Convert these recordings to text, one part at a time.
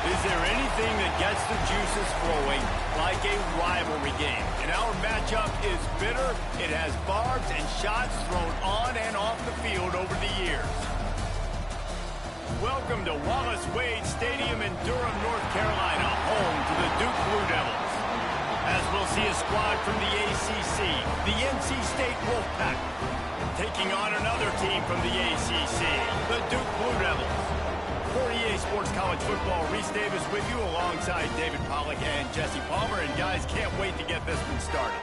Is there anything that gets the juices flowing like a rivalry game? And our matchup is bitter. It has barbs and shots thrown on and off the field over the years. Welcome to Wallace Wade Stadium in Durham, North Carolina, home to the Duke Blue Devils. As we'll see a squad from the ACC, the NC State Wolfpack, taking on another team from the ACC, the Duke Blue Devils. For EA Sports College Football, Reese Davis with you alongside David Pollack and Jesse Palmer. And guys, can't wait to get this one started.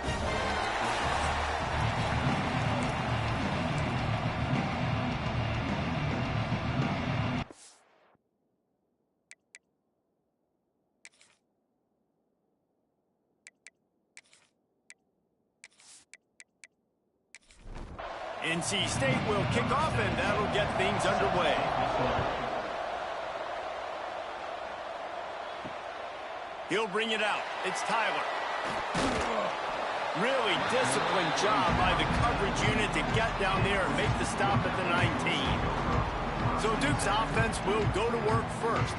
NC State will kick off, and that'll get things underway. He'll bring it out. It's Tyler. Really disciplined job by the coverage unit to get down there and make the stop at the 19. So Duke's offense will go to work first.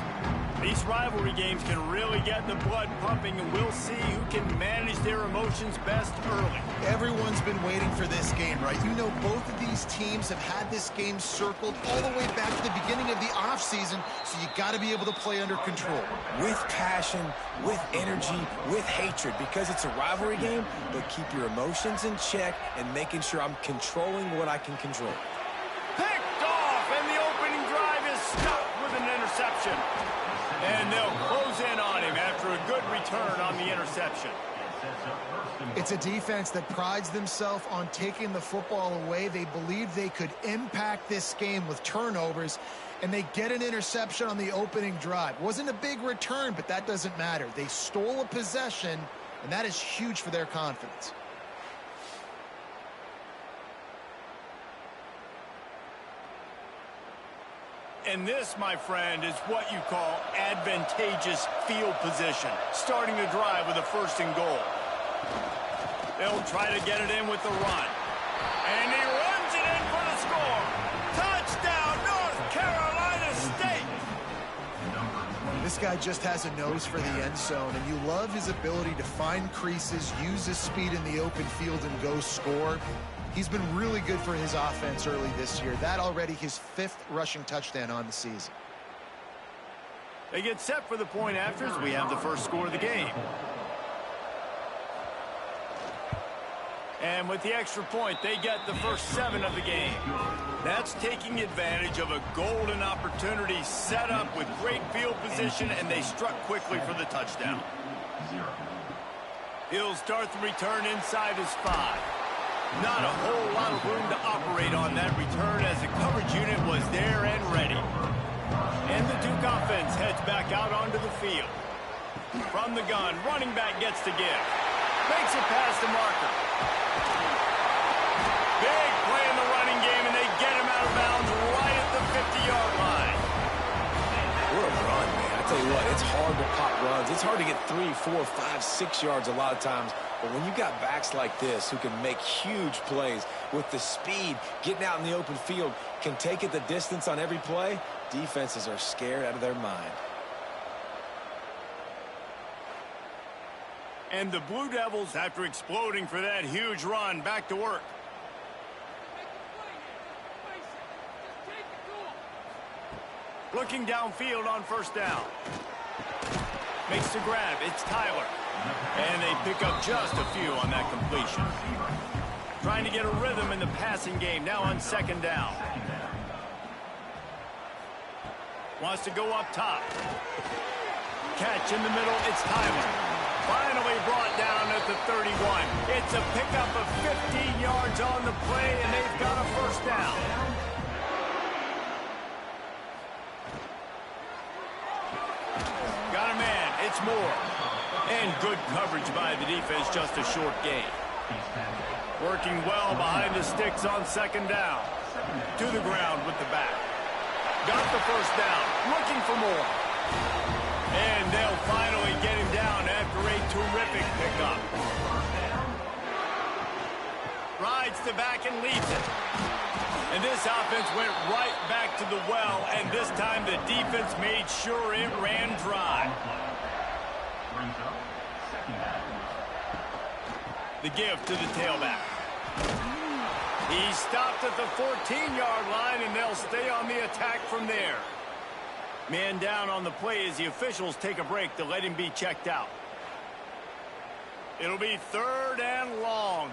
These rivalry games can really get the blood pumping, and we'll see who can manage their emotions best early. Everyone's been waiting for this game, right? You know, both of these teams have had this game circled all the way back to the beginning of the offseason, so you got to be able to play under control. With passion, with energy, with hatred, because it's a rivalry game, but keep your emotions in check and making sure I'm controlling what I can control. Picked off, and the opening drive is stopped with an interception. And they'll close in on him after a good return on the interception. It's a defense that prides themselves on taking the football away. They believe they could impact this game with turnovers, and they get an interception on the opening drive. Wasn't a big return, but that doesn't matter. They stole a possession, and that is huge for their confidence. And this, my friend, is what you call advantageous field position. Starting the drive with a 1st and goal. They'll try to get it in with the run. And he runs it in for the score. Touchdown, North Carolina State! This guy just has a nose for the end zone, and you love his ability to find creases, use his speed in the open field, and go score. He's been really good for his offense early this year. That already his 5th rushing touchdown on the season. They get set for the point afters. We have the first score of the game. And with the extra point, they get the first 7 of the game. That's taking advantage of a golden opportunity set up with great field position, and they struck quickly for the touchdown. He'll start the return inside his 5. Not a whole lot of room to operate on that return as the coverage unit was there and ready. And the Duke offense heads back out onto the field. From the gun, running back gets to give. Makes it past the marker. Big play in the running game, and they get him out of bounds right at the 50-yard line. What a run, man. I tell you what, it's hard to pop runs. It's hard to get 3, 4, 5, 6 yards a lot of times. But when you got backs like this who can make huge plays with the speed, getting out in the open field, can take it the distance on every play, defenses are scared out of their mind. And the Blue Devils, after exploding for that huge run, back to work. Looking downfield on 1st down. Makes the grab. It's Tyler. And they pick up just a few on that completion. Trying to get a rhythm in the passing game now on 2nd down. Wants to go up top. Catch in the middle. It's Tyler. Finally brought down at the 31. It's a pickup of 15 yards on the play, and they've got a 1st down. Got a man. It's Moore. And good coverage by the defense, just a short gain. Working well behind the sticks on 2nd down. To the ground with the back. Got the 1st down. Looking for more. And they'll finally get him down after a terrific pickup. Rides the back and leaves it. And this offense went right back to the well, and this time the defense made sure it ran dry. The give to the tailback. He stopped at the 14-yard line, and they'll stay on the attack from there. Man down on the play as the officials take a break to let him be checked out. It'll be 3rd and long.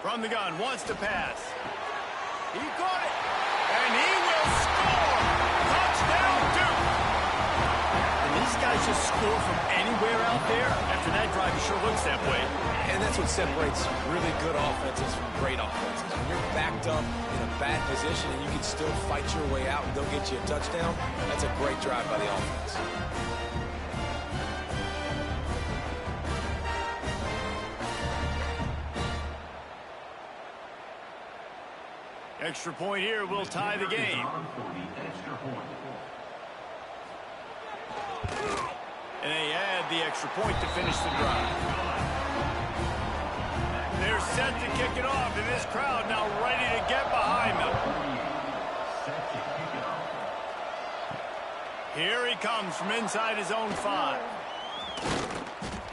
From the gun, wants to pass. He caught it, and he will score. Touchdown, Duke. And these guys just score from anywhere out there. After that drive, it sure looks that way. And that's what separates really good offenses from great offenses. When you're backed up in a bad position and you can still fight your way out and they'll get you a touchdown, that's a great drive by the offense. Extra point here will tie the game. And they add the extra point to finish the drive. They're set to kick it off, and this crowd now ready to get behind them. Here he comes from inside his own 5.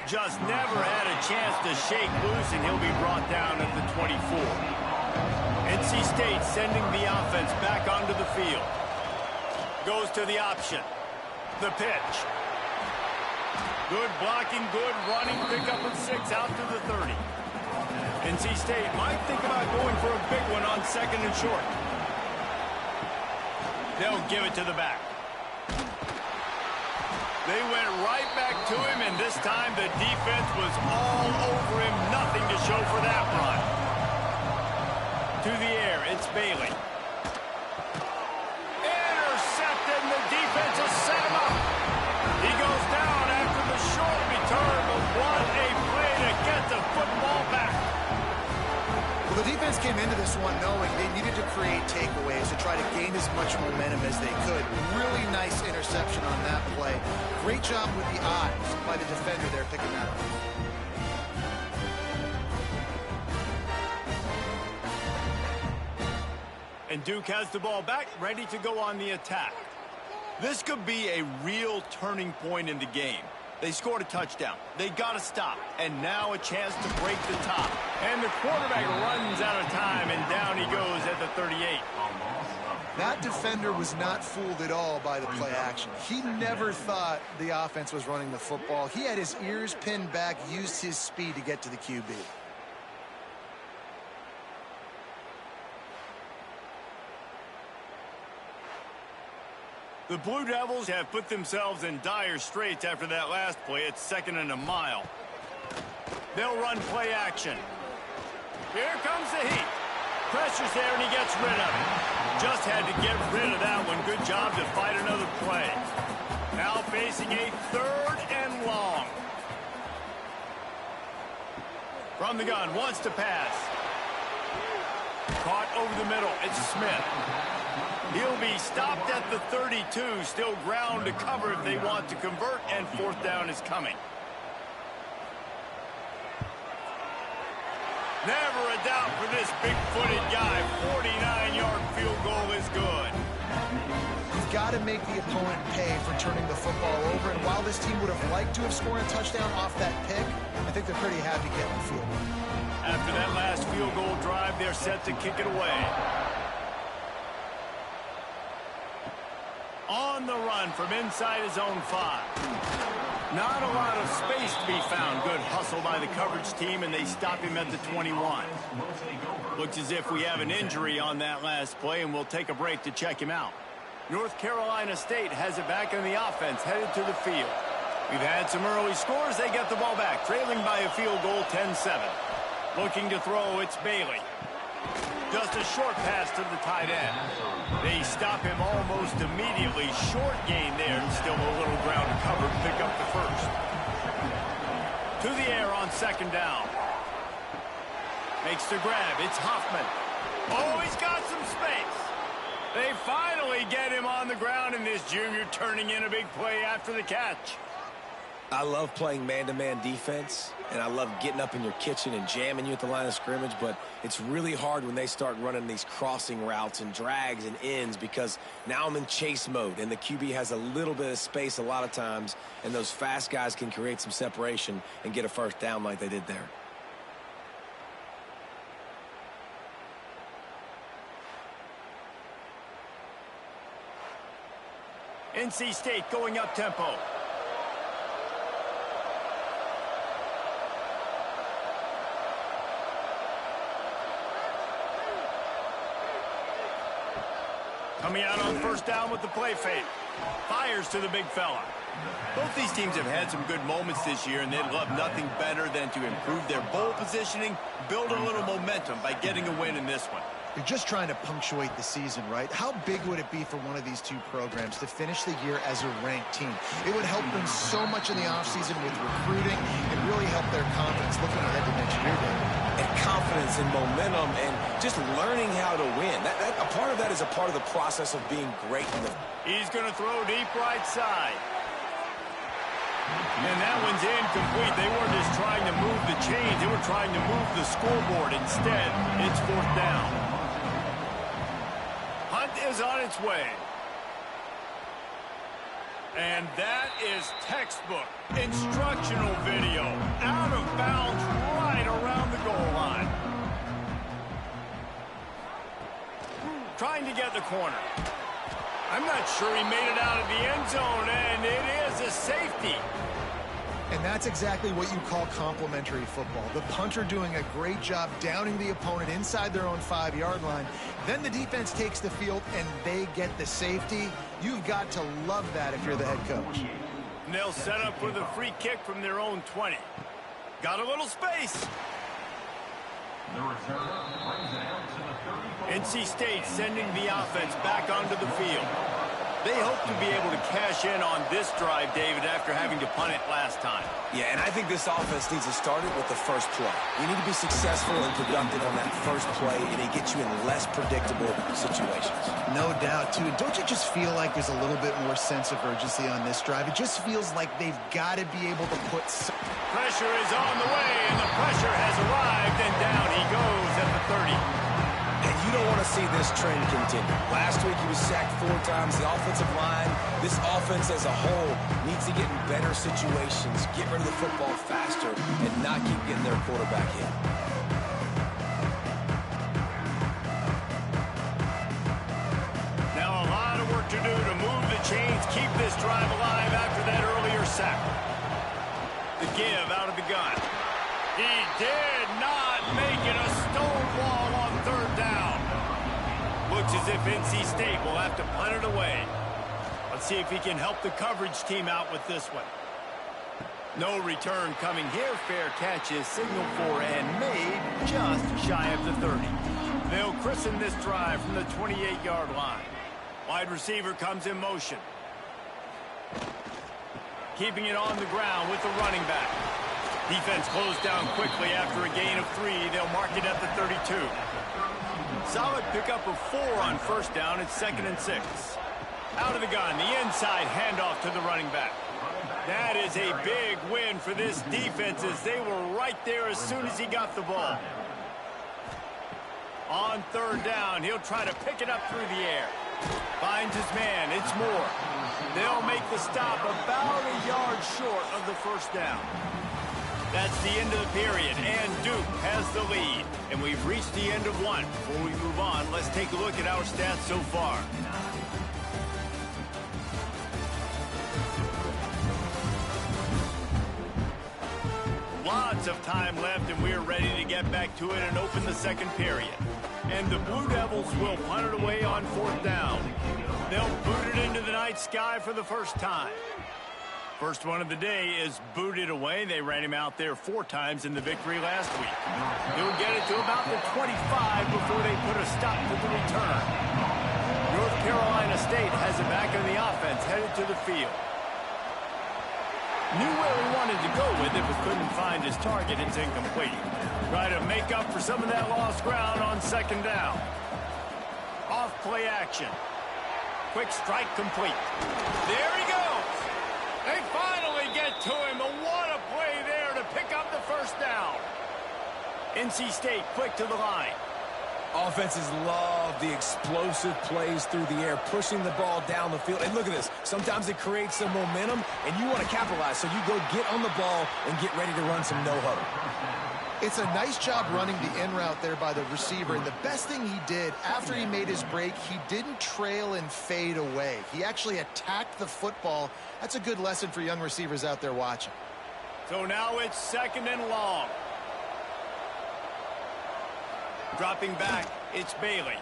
Just never had a chance to shake loose, and he'll be brought down at the 24. NC State sending the offense back onto the field. Goes to the option. The pitch. Good blocking, good running. Pick up of 6 out to the 30. NC State might think about going for a big one on 2nd and short. They'll give it to the back. They went right back to him, and this time the defense was all over him. Nothing to show for that run. To the air, it's Bailey. Intercepted, and the defense has set him up. He goes down after the short return, but what a play to get the football back. Well, the defense came into this one knowing they needed to create takeaways to try to gain as much momentum as they could. Really nice interception on that play. Great job with the eyes by the defender there picking that up. And Duke has the ball back, ready to go on the attack. This could be a real turning point in the game. They scored a touchdown. They got to stop. And now a chance to break the top. And the quarterback runs out of time, and down he goes at the 38. That defender was not fooled at all by the play action. He never thought the offense was running the football. He had his ears pinned back, used his speed to get to the QB. The Blue Devils have put themselves in dire straits after that last play. It's 2nd and a mile. They'll run play action. Here comes the heat. Pressure's there, and he gets rid of it. Just had to get rid of that one. Good job to fight another play. Now facing a 3rd and long. From the gun, wants to pass. Caught over the middle. It's Smith. He'll be stopped at the 32. Still ground to cover if they want to convert, and 4th down is coming. Never a doubt for this big-footed guy. 49-yard field goal is good. You've got to make the opponent pay for turning the football over, and while this team would have liked to have scored a touchdown off that pick, I think they're pretty happy getting the field goal. After that last field goal drive, they're set to kick it away. On the run from inside his own 5. Not a lot of space to be found. Good hustle by the coverage team, and they stop him at the 21. Looks as if we have an injury on that last play, and we'll take a break to check him out. North Carolina State has it back on the offense, headed to the field. We've had some early scores. They get the ball back, trailing by a field goal, 10-7. Looking to throw, it's Bailey. Just a short pass to the tight end. They stop him almost immediately. Short gain there, and still a little ground to cover to pick up the 1st. To the air on 2nd down. Makes the grab. It's Hoffman. Oh, he's got some space. They finally get him on the ground, and this junior turning in a big play after the catch. I love playing man-to-man defense, and I love getting up in your kitchen and jamming you at the line of scrimmage, but it's really hard when they start running these crossing routes and drags and ends because now I'm in chase mode, and the QB has a little bit of space a lot of times, and those fast guys can create some separation and get a first down like they did there. NC State going up tempo. Coming out on first down with the play fake. Fires to the big fella. Both these teams have had some good moments this year, and they'd love nothing better than to improve their bowl positioning, build a little momentum by getting a win in this one. You're just trying to punctuate the season, right? How big would it be for one of these two programs to finish the year as a ranked team? It would help them so much in the offseason with recruiting and really help their confidence looking ahead to next year, David. And confidence and momentum and just learning how to win. A part of that is a part of the process of being great. He's going to throw deep right side. And that one's incomplete. They weren't just trying to move the chains. They were trying to move the scoreboard. Instead, it's fourth down. Hunt is on its way. And that is textbook instructional video. Out of bounds right around the goal line. Trying to get the corner. I'm not sure he made it out of the end zone, and it is a safety. And that's exactly what you call complementary football. The punter doing a great job downing the opponent inside their own 5-yard line. Then the defense takes the field, and they get the safety. You've got to love that if you're the head coach. And they'll set up with a free kick from their own 20. Got a little space. NC State sending the offense back onto the field. They hope to be able to cash in on this drive, David, after having to punt it last time. Yeah, and I think this offense needs to start it with the first play. You need to be successful and productive on that first play, and it gets you in less predictable situations. No doubt, too. Don't you just feel like there's a little bit more sense of urgency on this drive? It just feels like they've got to be able to put some... Pressure is on the way, and the pressure has arrived, and down he goes at the 30. And you don't want to see this trend continue. Last week he was sacked 4 times. The offensive line, this offense as a whole, needs to get in better situations, get rid of the football faster, and not keep getting their quarterback hit. Now a lot of work to do to move the chains, keep this drive alive after that earlier sack. The give out of the gun. He did not make it a stonewall on third down. Looks as if NC State will have to punt it away. Let's see if he can help the coverage team out with this one. No return coming here. Fair catch is signaled for and made just shy of the 30. They'll christen this drive from the 28-yard line. Wide receiver comes in motion. Keeping it on the ground with the running back. Defense closed down quickly after a gain of 3. They'll mark it at the 32. Solid pickup of 4 on first down. It's 2nd and 6. Out of the gun, the inside handoff to the running back. That is a big win for this defense as they were right there as soon as he got the ball. On third down, he'll try to pick it up through the air. Finds his man. It's Moore. They'll make the stop about a yard short of the first down. That's the end of the period, and Duke has the lead. And we've reached the end of one. Before we move on, let's take a look at our stats so far. Lots of time left, and we're ready to get back to it and open the second period. And the Blue Devils will punt it away on fourth down. They'll boot it into the night sky for the first time. First one of the day is booted away. They ran him out there 4 times in the victory last week. He'll get it to about the 25 before they put a stop to the return. North Carolina State has it back on the offense, headed to the field. Knew where he wanted to go with it, but couldn't find his target. It's incomplete. Try to make up for some of that lost ground on second down. Off play action. Quick strike complete. There he goes. They finally get it to him. But what a play there to pick up the first down. NC State quick to the line. Offenses love the explosive plays through the air, pushing the ball down the field. And look at this. Sometimes it creates some momentum, and you want to capitalize. So you go get on the ball and get ready to run some no-huddle. It's a nice job running the in route there by the receiver. And the best thing he did after he made his break, he didn't trail and fade away. He actually attacked the football. That's a good lesson for young receivers out there watching. So now it's 2nd and long. Dropping back, it's Bailey.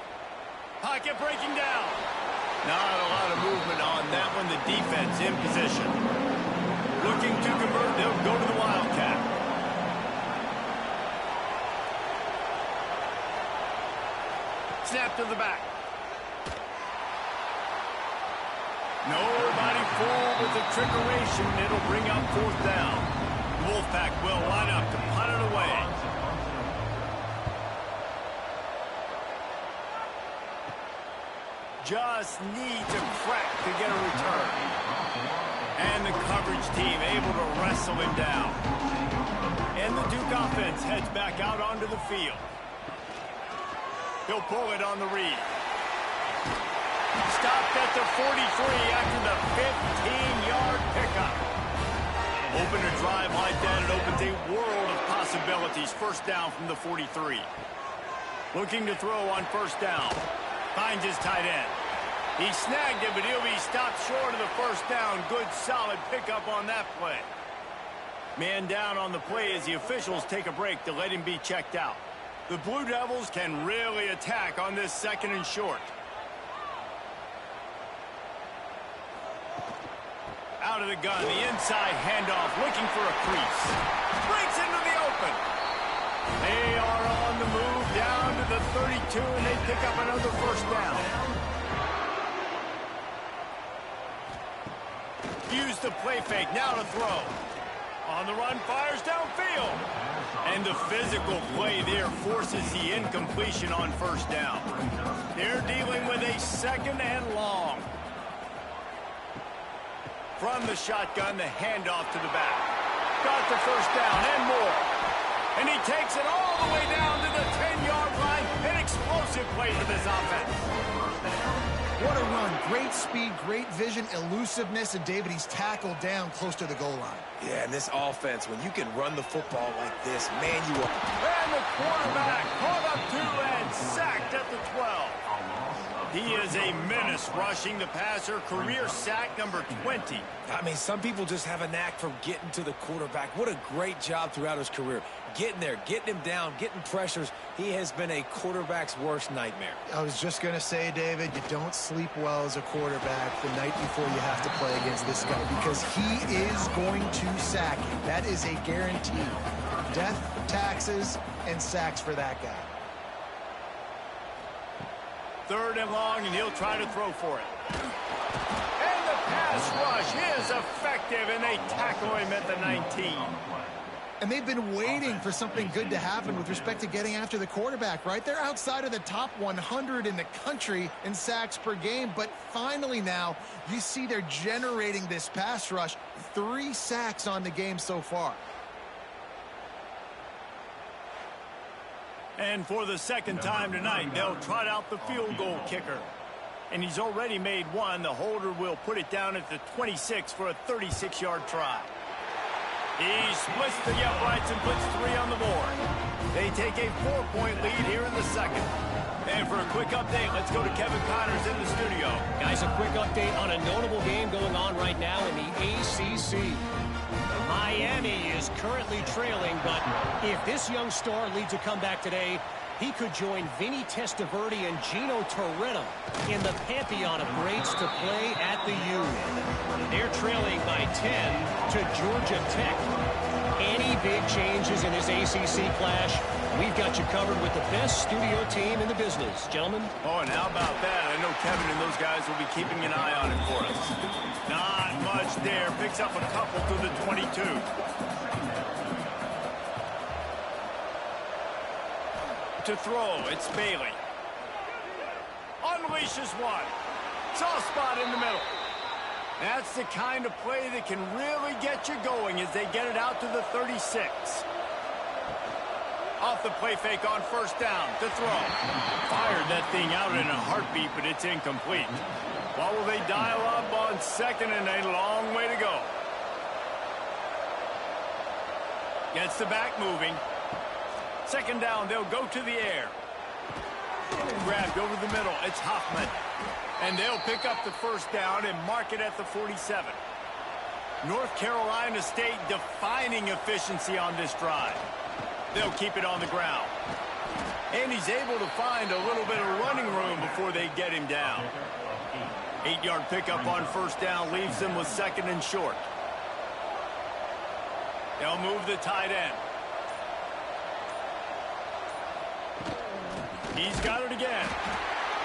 Pocket breaking down. Not a lot of movement on that one. The defense in position. Looking to convert, they'll go to the Wildcat. Snap to the back. Nobody fooled with the trickeration. It'll bring up 4th down. Wolfpack will line up to punt it away. Just needs a crack to get a return. And the coverage team able to wrestle him down. And the Duke offense heads back out onto the field. He'll pull it on the read. Stopped at the 43 after the 15-yard pickup. Open a drive like that, it opens a world of possibilities. 1st down from the 43. Looking to throw on 1st down. Finds his tight end. He snagged it, but he'll be stopped short of the 1st down. Good, solid pickup on that play. Man down on the play as the officials take a break to let him be checked out. The Blue Devils can really attack on this 2nd and short. Out of the gun, the inside handoff, looking for a crease. Breaks into the open. They are on the move down to the 32, and they pick up another 1st down. Use the play fake, now to throw. On the run, fires downfield. And the physical play there forces the incompletion on 1st down. They're dealing with a 2nd and long. From the shotgun, the handoff to the back. Got the 1st down and more. And he takes it all the way down to the 10-yard line. An explosive play for this offense. What a run. Great speed, great vision, elusiveness, and David, he's tackled down close to the goal line. Yeah, and this offense, when you can run the football like this, man, you are... And the quarterback caught up to and sacked at the 12. He is a menace rushing the passer. Career sack number 20. I mean, some people just have a knack for getting to the quarterback. What a great job throughout his career. Getting there, getting him down, getting pressures. He has been a quarterback's worst nightmare. I was just going to say, David, you don't sleep well as a quarterback the night before you have to play against this guy because he is going to sack you. That is a guarantee. Death, taxes, and sacks for that guy. 3rd and long, and he'll try to throw for it. And the pass rush is effective, and they tackle him at the 19. And they've been waiting for something good to happen with respect to getting after the quarterback, right? They're outside of the top 100 in the country in sacks per game, but finally now you see they're generating this pass rush. 3 sacks on the game so far. And for the 2nd time tonight, they'll trot out the field goal kicker. And he's already made one. The holder will put it down at the 26 for a 36-yard try. He splits the uprights and puts 3 on the board. They take a 4-point lead here in the 2nd. And for a quick update, let's go to Kevin Connors in the studio. Guys, a quick update on a notable game going on right now in the ACC. Miami is currently trailing, but if this young star leads a comeback today, he could join Vinny Testaverde and Gino Torretta in the pantheon of greats to play at the U. They're trailing by 10 to Georgia Tech. Any big changes in this ACC clash, we've got you covered with the best studio team in the business. Gentlemen? Oh, and how about that? I know Kevin and those guys will be keeping an eye on it for us. Not much there. Picks up a couple to the 22. To throw, it's Bailey. Unleashes one. Soft spot in the middle. That's the kind of play that can really get you going as they get it out to the 36. Off the play fake on first down to throw. Fired that thing out in a heartbeat, but it's incomplete. What will they dial up on second and a long way to go? Gets the back moving. Second down, they'll go to the air. Grabbed over the middle, it's Hoffman. And they'll pick up the first down and mark it at the 47. North Carolina State defining efficiency on this drive. They'll keep it on the ground. And he's able to find a little bit of running room before they get him down. 8-yard pickup on first down leaves them with second and short. They'll move the tight end. He's got it again.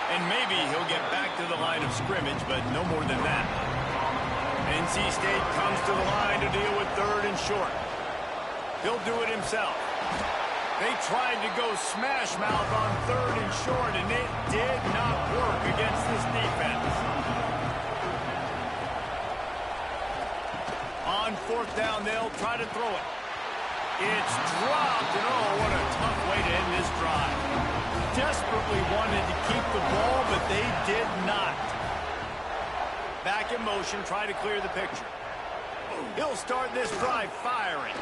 And maybe he'll get back to the line of scrimmage, but no more than that. NC State comes to the line to deal with third and short. He'll do it himself. They tried to go smash mouth on third and short, and it did not work against this defense. On fourth down, they'll try to throw it. It's dropped, and oh, what a tough way to end this drive. Desperately wanted to keep the ball, but they did not. Back in motion, try to clear the picture. He'll start this drive firing.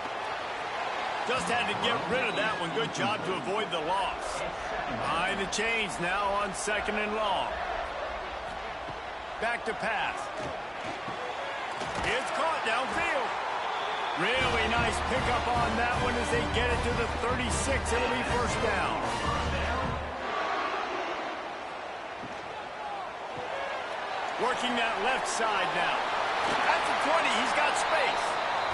Just had to get rid of that one. Good job to avoid the loss. Behind the chains now on second and long. Back to pass. It's caught downfield. Really nice pickup on that one as they get it to the 36. It'll be first down. Working that left side now. At the 20, he's got space.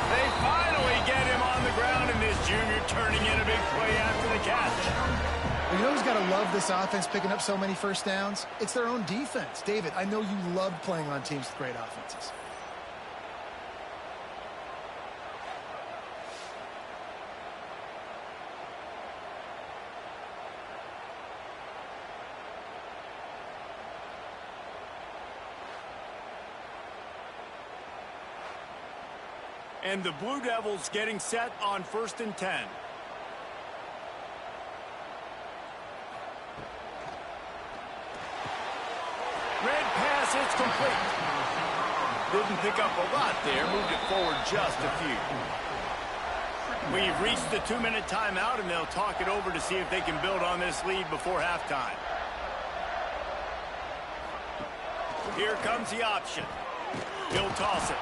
They finally get him on the ground, and this junior turning in a big play after the catch. You know who's got to love this offense picking up so many first downs? It's their own defense. David, I know you love playing on teams with great offenses. And the Blue Devils getting set on first and 10. Red pass, it's complete. Didn't pick up a lot there, moved it forward just a few. We've reached the 2-minute timeout, and they'll talk it over to see if they can build on this lead before halftime. Here comes the option. He'll toss it.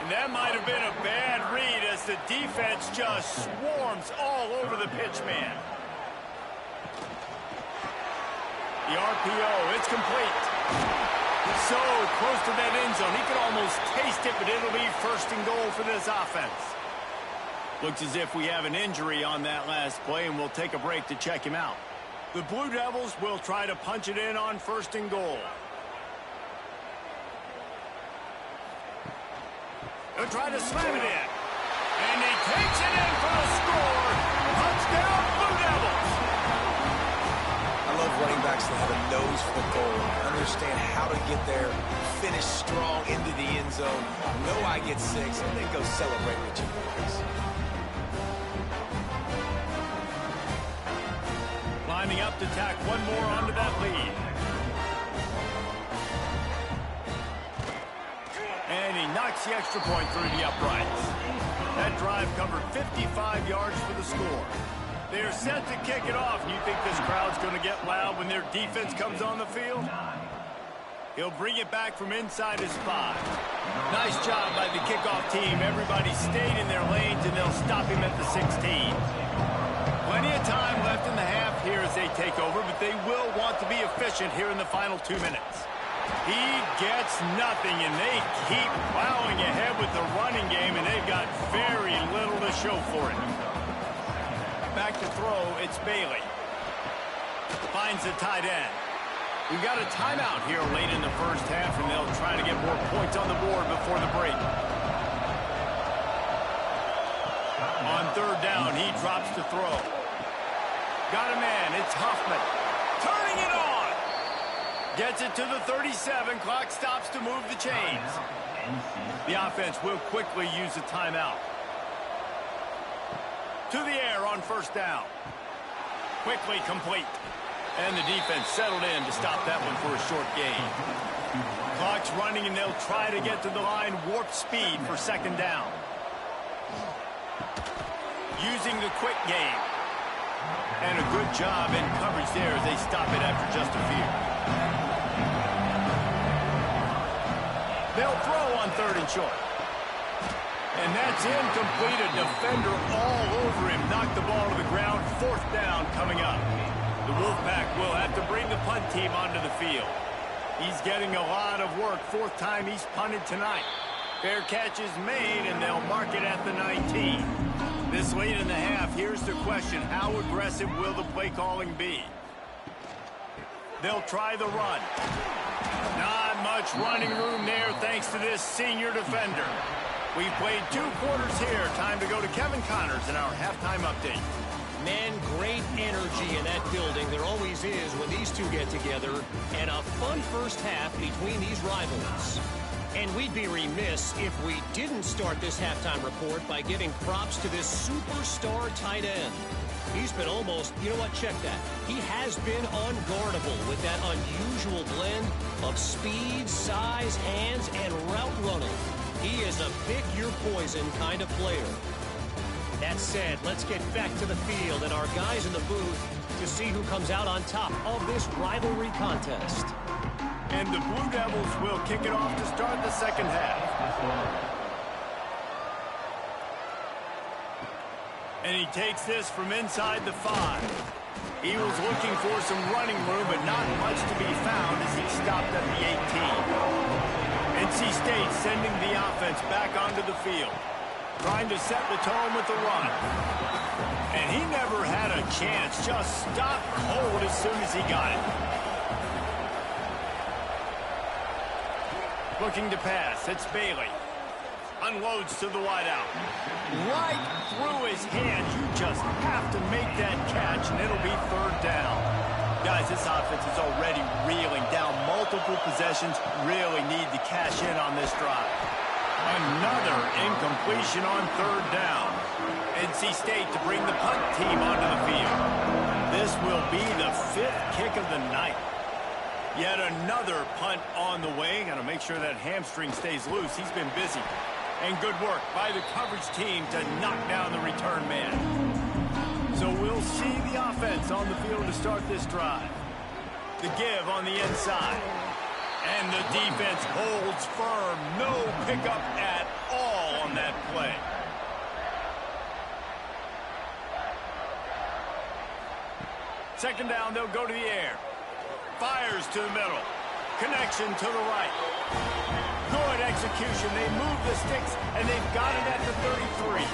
And that might have been a bad read as the defense just swarms all over the pitch man. The RPO, it's complete. So close to that end zone. He could almost taste it, but it'll be first and goal for this offense. Looks as if we have an injury on that last play, and we'll take a break to check him out. The Blue Devils will try to punch it in on first and goal. He'll try to slam it in. And he takes it in for the score. Touchdown, Blue Devils. I love running backs that have a nose for the goal. Understand how to get there, finish strong into the end zone, know I get 6, and then go celebrate with your boys. Lining up to tack one more onto that lead. And he knocks the extra point through the uprights. That drive covered 55 yards for the score. They're set to kick it off. You think this crowd's going to get loud when their defense comes on the field? He'll bring it back from inside his 5. Nice job by the kickoff team. Everybody stayed in their lanes, and they'll stop him at the 16. Plenty of time left in the half here as they take over, but they will want to be efficient here in the final 2 minutes. He gets nothing, and they keep plowing ahead with the running game, and they've got very little to show for it. Back to throw, it's Bailey. Finds the tight end. We've got a timeout here late in the first half, and they'll try to get more points on the board before the break. On third down, he drops to throw. Got a man, it's Hoffman. Turning it on! Gets it to the 37. Clock stops to move the chains. The offense will quickly use a timeout. To the air on first down. Quickly complete. And the defense settled in to stop that one for a short gain. Clock's running, and they'll try to get to the line warp speed for second down. Using the quick game. And a good job in coverage there as they stop it after just a few. They'll throw on third and short. And that's incomplete. A defender all over him. Knocked the ball to the ground. Fourth down coming up. The Wolfpack will have to bring the punt team onto the field. He's getting a lot of work. Fourth time he's punted tonight. Fair catch is made, and they'll mark it at the 19. This late in the half, here's the question. How aggressive will the play calling be? They'll try the run. Not much running room there thanks to this senior defender. We've played 2 quarters here. Time to go to Kevin Connors in our halftime update. Man, great energy in that building. There always is when these two get together. And a fun first half between these rivals. And we'd be remiss if we didn't start this halftime report by giving props to this superstar tight end. He's been almost, you know what, check that. He has been unguardable with that unusual blend of speed, size, hands, and route running. He is a pick-your-poison kind of player. That said, let's get back to the field and our guys in the booth to see who comes out on top of this rivalry contest. And the Blue Devils will kick it off to start the second half. And he takes this from inside the 5. He was looking for some running room, but not much to be found as he stopped at the 18. NC State sending the offense back onto the field, trying to set the tone with the run. And he never had a chance, just stopped cold as soon as he got it. Looking to pass, it's Bailey. Unloads to the wideout. Right through his hands. You just have to make that catch, and it'll be third down. Guys, this offense is already reeling down multiple possessions. Really need to cash in on this drive. Another incompletion on third down. NC State to bring the punt team onto the field. This will be the 5th kick of the night. Yet another punt on the way. Got to make sure that hamstring stays loose. He's been busy. And good work by the coverage team to knock down the return man. So we'll see the offense on the field to start this drive. The give on the inside. And the defense holds firm. No pickup at all on that play. Second down, they'll go to the air. Fires to the middle. Connection to the right. Good execution. They move the sticks, and they've got it at the 33.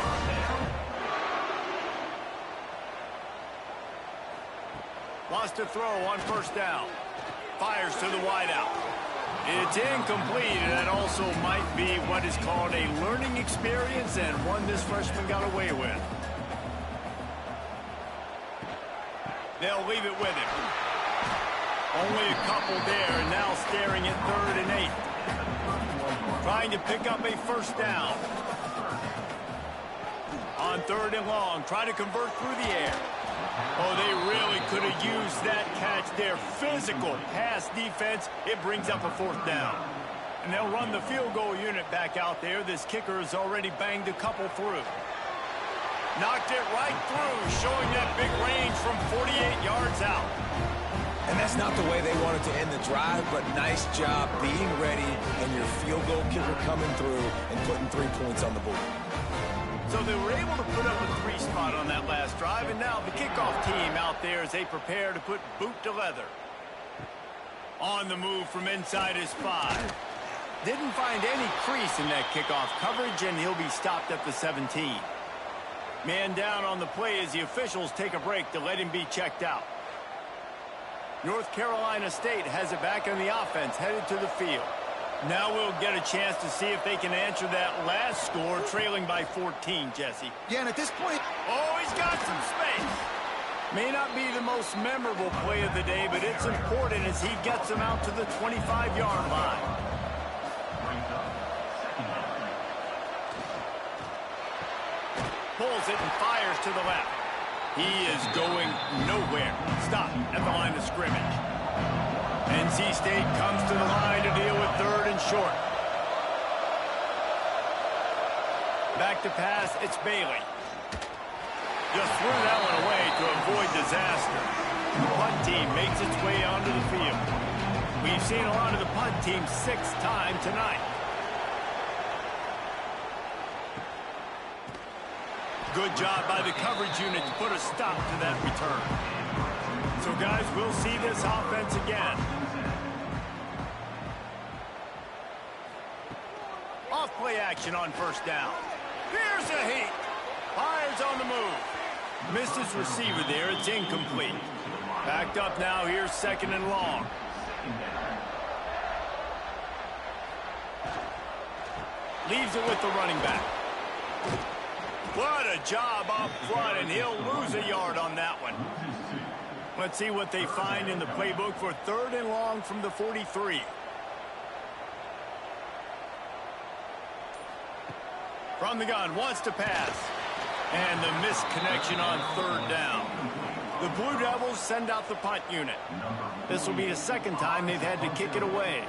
Lost a throw on first down. Fires to the wideout. It's incomplete, and that also might be what is called a learning experience, and one this freshman got away with. They'll leave it with him. Only a couple there, and now staring at 3rd and 8. Trying to pick up a first down. On 3rd and long, trying to convert through the air. Oh, they really could have used that catch there. Physical pass defense. It brings up a 4th down. And they'll run the field goal unit back out there. This kicker has already banged a couple through. Knocked it right through, showing that big range from 48 yards out. And that's not the way they wanted to end the drive, but nice job being ready and your field goal kicker coming through and putting 3 points on the board. So they were able to put up a 3 spot on that last drive, and now the kickoff team out there as they prepare to put boot to leather. On the move from inside his 5. Didn't find any crease in that kickoff coverage, and he'll be stopped at the 17. Man down on the play as the officials take a break to let him be checked out. North Carolina State has it back on the offense, headed to the field. Now we'll get a chance to see if they can answer that last score, trailing by 14, Jesse. Yeah, and at this point... Oh, he's got some space. May not be the most memorable play of the day, but it's important as he gets them out to the 25-yard line. pulls it and fires to the left. He is going nowhere. Stop at the line of scrimmage. NC State comes to the line to deal with third and short. Back to pass, it's Bailey. Just threw that one away to avoid disaster. The punt team makes its way onto the field. We've seen a lot of the punt team 6 times tonight. Good job by the coverage unit to put a stop to that return. So, guys, we'll see this offense again. Off-play action on first down. Here's a heat. Fires on the move. Missed his receiver there. It's incomplete. Backed up now. Here's 2nd and long. Leaves it with the running back. What a job up front, and he'll lose a yard on that one. Let's see what they find in the playbook for 3rd and long from the 43. From the gun, wants to pass. And the missed connection on 3rd down. The Blue Devils send out the punt unit. This will be the 2nd time they've had to kick it away.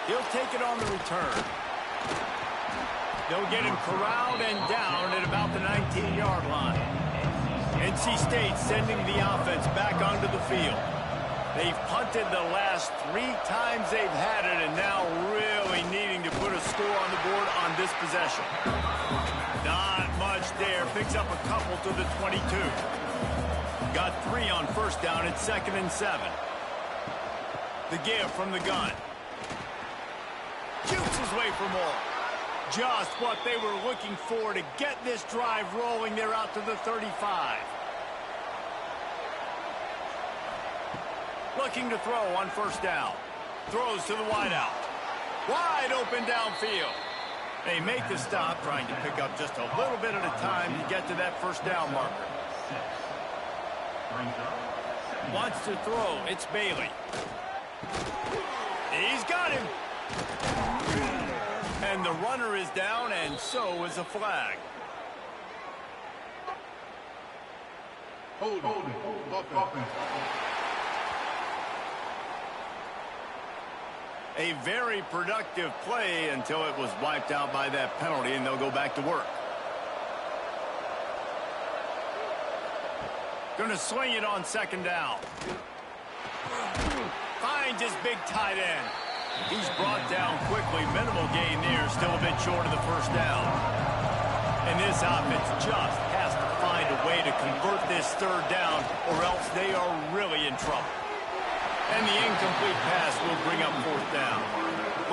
He'll take it on the return. They'll get him corralled and down at about the 19-yard line. NC State sending the offense back onto the field. They've punted the last 3 times they've had it, and now really needing to put a score on the board on this possession. Not much there. Picks up a couple to the 22. Got 3 on first down at 2nd and 7. The give from the gun. Shoots his way for more. Just what they were looking for to get this drive rolling. They're out to the 35. Looking to throw on first down. Throws to the wideout. Wide open downfield. They make the stop, trying to pick up just a little bit at a time to get to that first down marker. Wants to throw. It's Bailey. He's got him. And the runner is down, and so is a flag. Hold. A very productive play until it was wiped out by that penalty, and they'll go back to work. Going to swing it on 2nd down. Finds his big tight end. He's brought down quickly. Minimal gain there. Still a bit short of the first down. And this offense just has to find a way to convert this 3rd down, or else they are really in trouble. And the incomplete pass will bring up 4th down.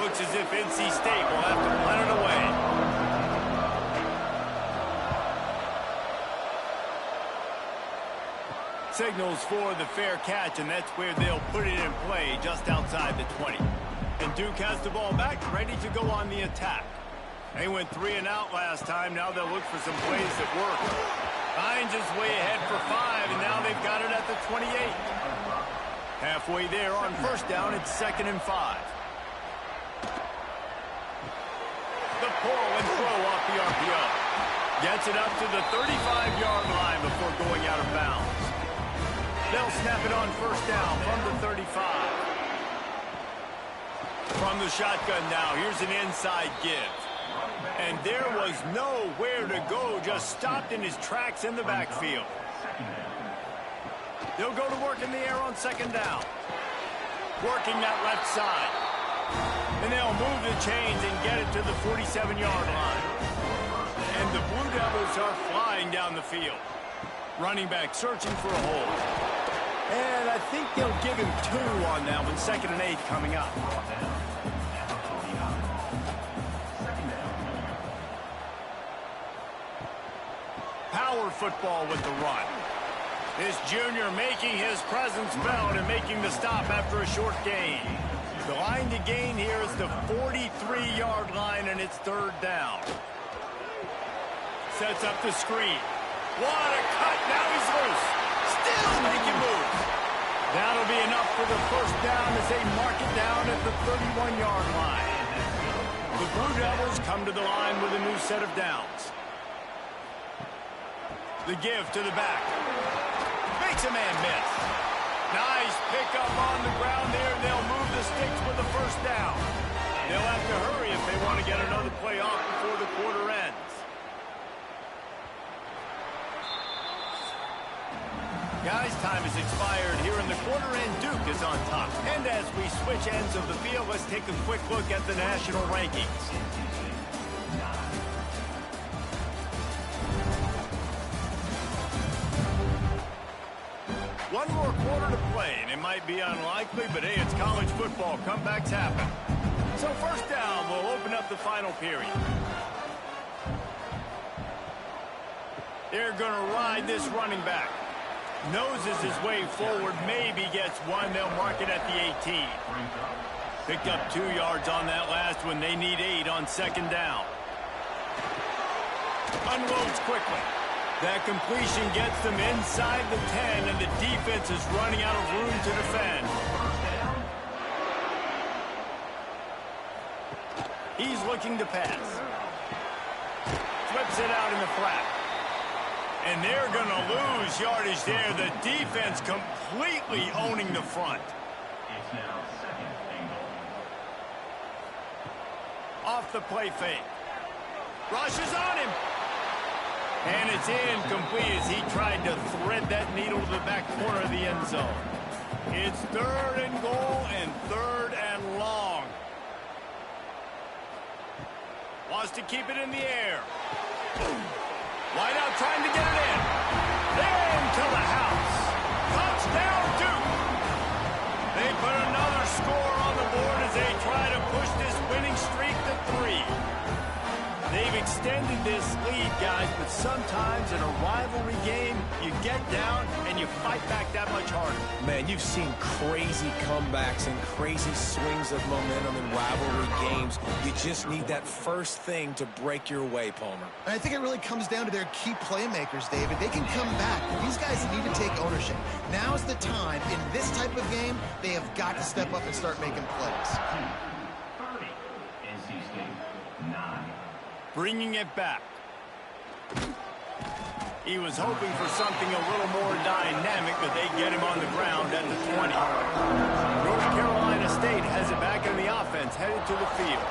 Looks as if NC State will have to punt it away. Signals for the fair catch, and that's where they'll put it in play, just outside the 20. And Duke has the ball back, ready to go on the attack. They went 3 and out last time. Now they'll look for some plays that work. Finds his way ahead for 5, and now they've got it at the 28. Halfway there on first down, it's 2nd and 5. The pull and throw off the RPO. Gets it up to the 35-yard line before going out of bounds. They'll snap it on first down from the 35. From the shotgun now, here's an inside give. And there was nowhere to go, just stopped in his tracks in the backfield. They'll go to work in the air on 2nd down. Working that left side. And they'll move the chains and get it to the 47-yard line. And the Blue Devils are flying down the field. Running back searching for a hole. And I think they'll give him 2 on that one. 2nd and 8 coming up. Power football with the run. This junior making his presence felt and making the stop after a short gain. The line to gain here is the 43-yard line, and it's 3rd down. Sets up the screen. What a cut. Now he's loose. Still making moves. That'll be enough for the first down as they mark it down at the 31-yard line. The Blue Devils come to the line with a new set of downs. The give to the back. Makes a man miss. Nice pickup on the ground there. They'll move the sticks with the first down. They'll have to hurry if they want to get another play off before the quarter ends. Guys, time has expired here in the quarter, and Duke is on top. And as we switch ends of the field, let's take a quick look at the national rankings. One more quarter to play, and it might be unlikely, but hey, it's college football. Comebacks happen. So first down, we'll open up the final period. They're going to ride this running back. Noses his way forward, maybe gets one. They'll mark it at the 18. Picked up 2 yards on that last one. They need 8 on second down. Unloads quickly. That completion gets them inside the 10, and the defense is running out of room to defend. He's looking to pass. Flips it out in the flat. And they're going to lose yardage there. The defense completely owning the front. It's now second and goal. Off the play fake. Rushes on him. And it's incomplete as he tried to thread that needle to the back corner of the end zone. It's third and goal and third and long. Wants to keep it in the air. Wide out trying to get it in. Into the house. Touchdown, Duke. They put another score on the board as they try to push this winning streak to 3. They've extended this lead, guys, but sometimes in a rivalry game, you get down and you fight back that much harder. Man, you've seen crazy comebacks and crazy swings of momentum in rivalry games. You just need that first thing to break your way, Palmer. And I think it really comes down to their key playmakers, David. They can come back. These guys need to take ownership. Now's the time. In this type of game, they have got to step up and start making plays. 30. NC State 9. Bringing it back. He was hoping for something a little more dynamic, but they get him on the ground at the 20. North Carolina State has it back in the offense, headed to the field.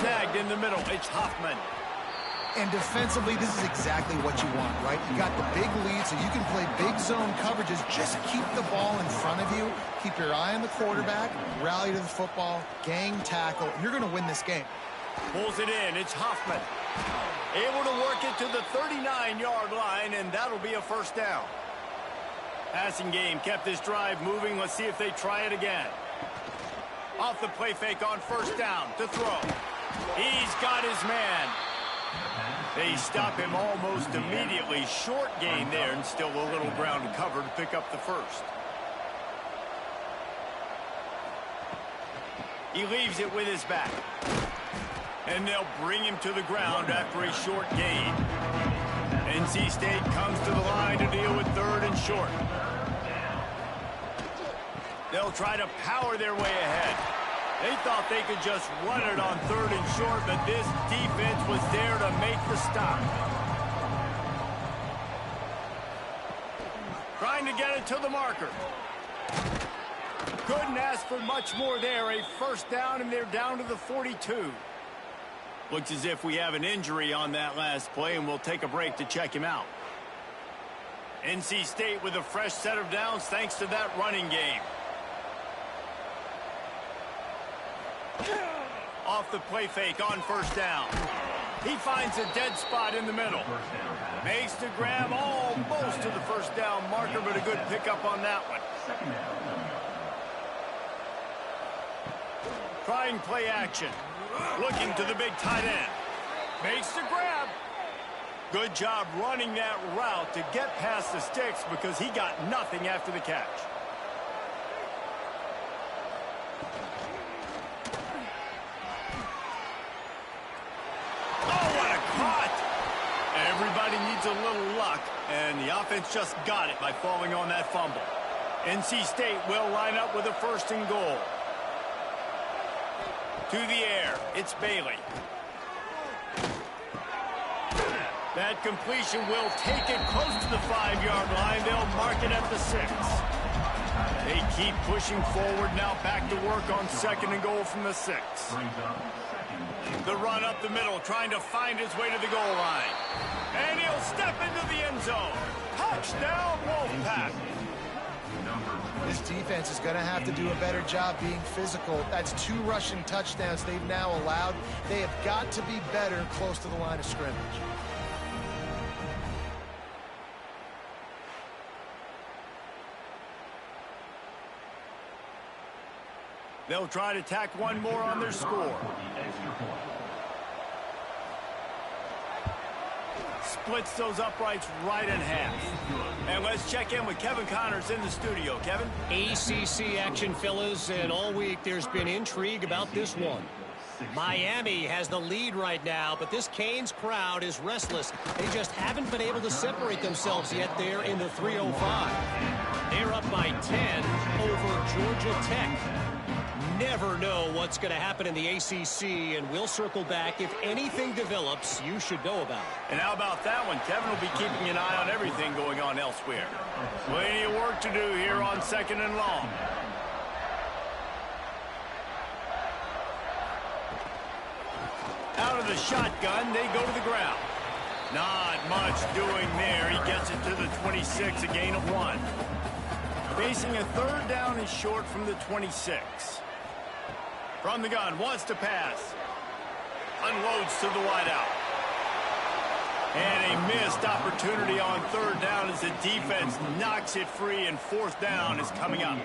Snagged in the middle. It's Hoffman. And defensively, this is exactly what you want, right? You got the big lead, so you can play big zone coverages. Just keep the ball in front of you. Keep your eye on the quarterback. Rally to the football. Gang tackle. You're going to win this game. Pulls it in. It's Hoffman. Able to work it to the 39-yard line, and that'll be a first down. Passing game kept this drive moving. Let's see if they try it again. Off the play fake on first down to throw. He's got his man. They stop him almost immediately. Short gain there, and still a little ground to cover to pick up the first. He leaves it with his back. And they'll bring him to the ground after a short gain. NC State comes to the line to deal with third and short. They'll try to power their way ahead. They thought they could just run it on third and short, but this defense was there to make the stop. Trying to get it to the marker. Couldn't ask for much more there. A first down, and they're down to the 42. Looks as if we have an injury on that last play, and we'll take a break to check him out. NC State with a fresh set of downs thanks to that running game. Off the play fake on first down. He finds a dead spot in the middle. Makes the grab almost to the first down marker, but a good pickup on that one. Trying play action. Looking to the big tight end. Makes the grab. Good job running that route to get past the sticks because he got nothing after the catch. Oh, what a caught! Everybody needs a little luck, and the offense just got it by falling on that fumble. NC State will line up with a first and goal. To the air, it's Bailey. That completion will take it close to the 5-yard line. They'll mark it at the 6. They keep pushing forward now, back to work on 2nd and goal from the 6. The run up the middle, trying to find his way to the goal line. And he'll step into the end zone. Touchdown, Wolfpack. This defense is going to have to do a better job being physical. That's 2 rushing touchdowns they've now allowed. They have got to be better close to the line of scrimmage. They'll try to tack one more on their score. Splits those uprights right in half. And let's check in with Kevin Connors in the studio. Kevin? ACC action, fellas, and all week there's been intrigue about this one. Miami has the lead right now, but this Canes crowd is restless. They just haven't been able to separate themselves yet there in the 305. They're up by 10 over Georgia Tech. Never know what's going to happen in the ACC, and we'll circle back. If anything develops, you should know about it. And how about that one? Kevin will be keeping an eye on everything going on elsewhere. Plenty of work to do here on 2nd and long. Out of the shotgun, they go to the ground. Not much doing there. He gets it to the 26, a gain of 1. Facing a 3rd down and short from the 26. From the gun, wants to pass. Unloads to the wideout. And a missed opportunity on 3rd down as the defense knocks it free, and 4th down is coming up.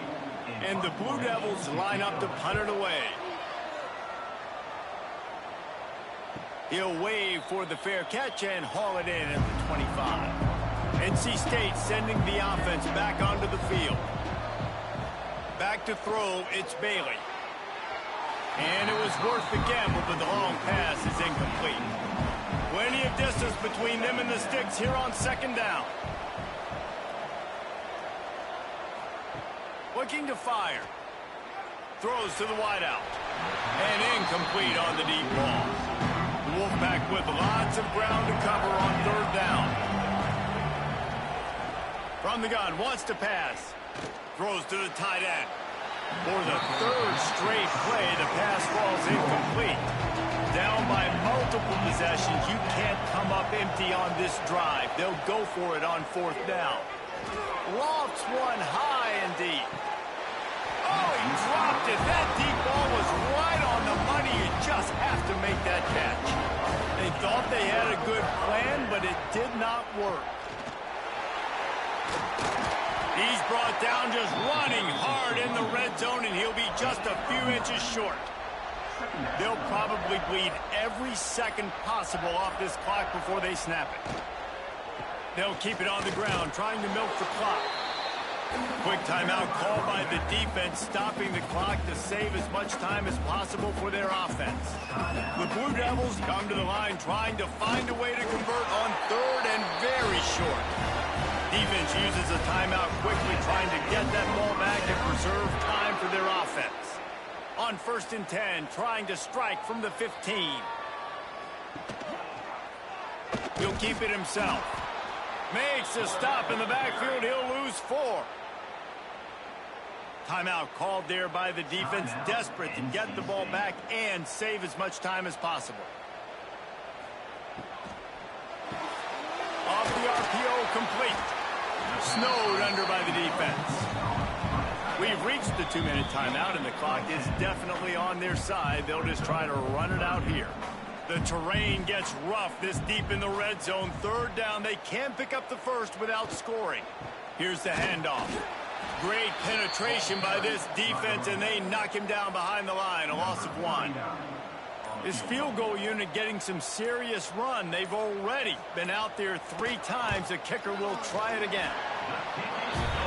And the Blue Devils line up to punt it away. He'll wave for the fair catch and haul it in at the 25. NC State sending the offense back onto the field. Back to throw, it's Bailey. And it was worth the gamble, but the long pass is incomplete. Plenty of distance between them and the sticks here on 2nd down. Looking to fire. Throws to the wideout. And incomplete on the deep ball. The Wolfpack with lots of ground to cover on 3rd down. From the gun, wants to pass. Throws to the tight end. For the 3rd straight play, the pass falls incomplete. Down by multiple possessions, you can't come up empty on this drive. They'll go for it on 4th down. Lofts one high and deep. Oh, he dropped it. That deep ball was right on the money. You just have to make that catch. They thought they had a good plan, but it did not work. He's brought down just running hard in the red zone, and he'll be just a few inches short. They'll probably bleed every second possible off this clock before they snap it. They'll keep it on the ground, trying to milk the clock. Quick timeout called by the defense, stopping the clock to save as much time as possible for their offense. The Blue Devils come to the line trying to find a way to convert on 3rd and very short. Defense uses a timeout quickly, trying to get that ball back and preserve time for their offense. On 1st and 10, trying to strike from the 15. He'll keep it himself. Makes a stop in the backfield. He'll lose 4. Timeout called there by the defense, desperate to get the ball back and save as much time as possible. Off the RPO, complete. Snowed under by the defense. We've reached the 2-minute timeout, and the clock is definitely on their side. They'll just try to run it out here. The terrain gets rough this deep in the red zone. 3rd down, they can't pick up the first without scoring. Here's the handoff. Great penetration by this defense, and they knock him down behind the line, a loss of 1. This field goal unit getting some serious run. They've already been out there 3 times. The kicker will try it again.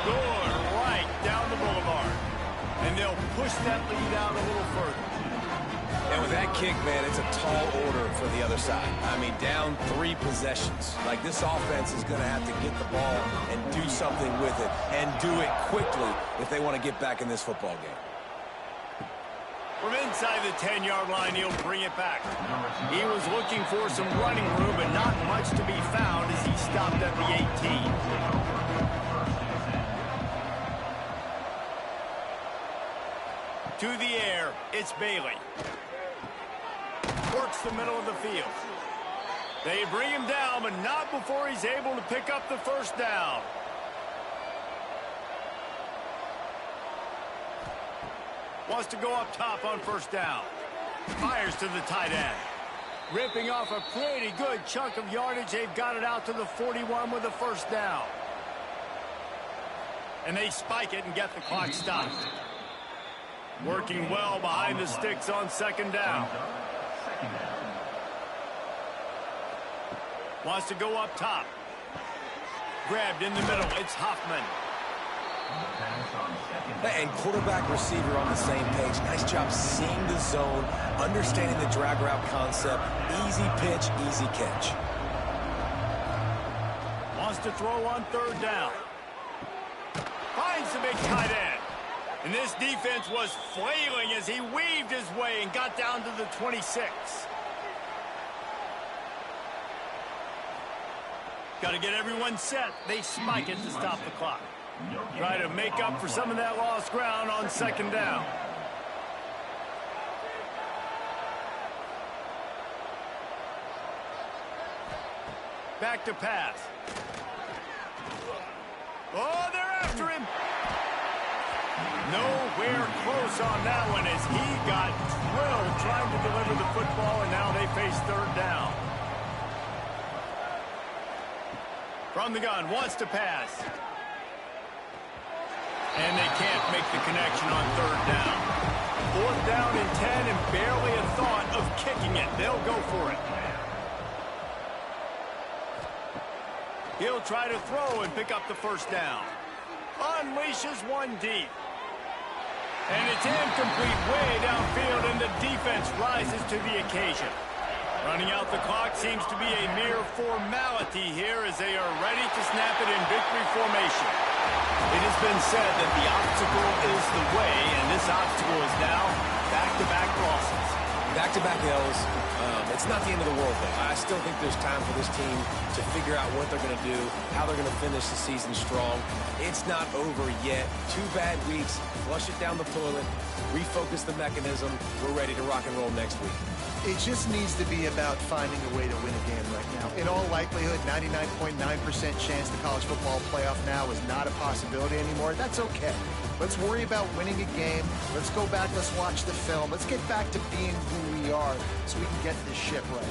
Good, right down the boulevard. And they'll push that lead out a little further. And with that kick, man, it's a tall order for the other side. I mean, down 3 possessions. Like, this offense is going to have to get the ball and do something with it, and do it quickly if they want to get back in this football game. From inside the 10-yard line, he'll bring it back. He was looking for some running room, but not much to be found as he stopped at the 18. To the air, it's Bailey. Works the middle of the field. They bring him down, but not before he's able to pick up the first down. Wants to go up top on first down. Fires to the tight end. Ripping off a pretty good chunk of yardage. They've got it out to the 41 with the first down. And they spike it and get the clock stopped. Working well behind the sticks on second down. Wants to go up top. Grabbed in the middle. It's Hoffman. And quarterback receiver on the same page. Nice job seeing the zone, understanding the drag route concept. Easy pitch, easy catch. Wants to throw on third down. Finds the big tight end. And this defense was flailing as he weaved his way and got down to the 26. Got to get everyone set. They spike it to stop the clock. Try to make up for some of that lost ground on second down. Back to pass. Oh, they're after him. Nowhere close on that one as he got drilled trying to deliver the football, and now they face third down. From the gun, wants to pass. And they can't make the connection on third down. Fourth down and 10 and barely a thought of kicking it. They'll go for it. He'll try to throw and pick up the first down. Unleashes one deep. And it's incomplete way downfield, and the defense rises to the occasion. Running out the clock seems to be a mere formality here as they are ready to snap it in victory formation. It has been said that the obstacle is the way, and this obstacle is now back-to-back losses. Back-to-back L's. It's not the end of the world, though. I still think there's time for this team to figure out what they're going to do, how they're going to finish the season strong. It's not over yet. 2 bad weeks. Flush it down the toilet. Refocus the mechanism. We're ready to rock and roll next week. It just needs to be about finding a way to win a game right now. In all likelihood, 99.9% chance the college football playoff now is not a possibility anymore. That's okay. Let's worry about winning a game. Let's go back. Let's watch the film. Let's get back to being who we are so we can get this ship right.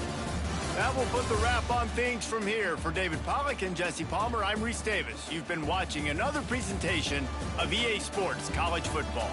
That will put the wrap on things from here. For David Pollack and Jesse Palmer, I'm Reese Davis. You've been watching another presentation of EA Sports College Football.